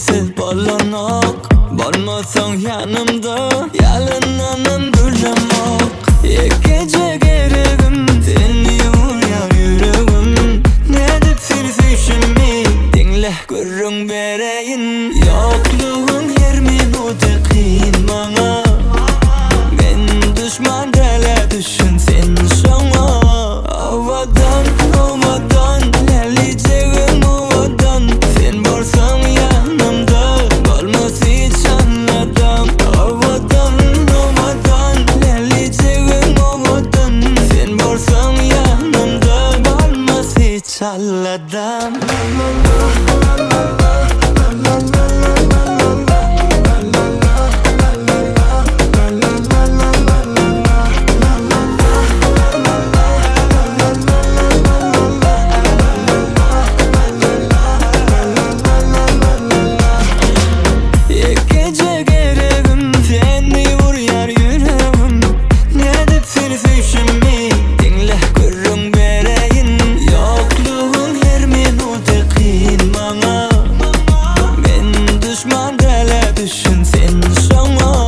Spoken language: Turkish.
sensiz bolanok. Bolmasan yanımda yalananım güllemok. Gece gereğim seni uyar yüreğim. Ne dep sürüşümü dinle görün bereyin. Yokluğun her minutu kıyın bana. Men düşman dele düşün sen şona. Avadan avadan lerlicegin avadan. Sen borsan yanımda bolmaz hiç anladım. Avadan avadan lerlicegin avadan. Sen borsan yanımda bolmaz hiç anladım. Gece gereğim seni uyar yüreğim. Ne dep sürüşümü dinle görün bereyin. Yokluğun her minutu kıyın bana. Men düşman dele düşün sen şona.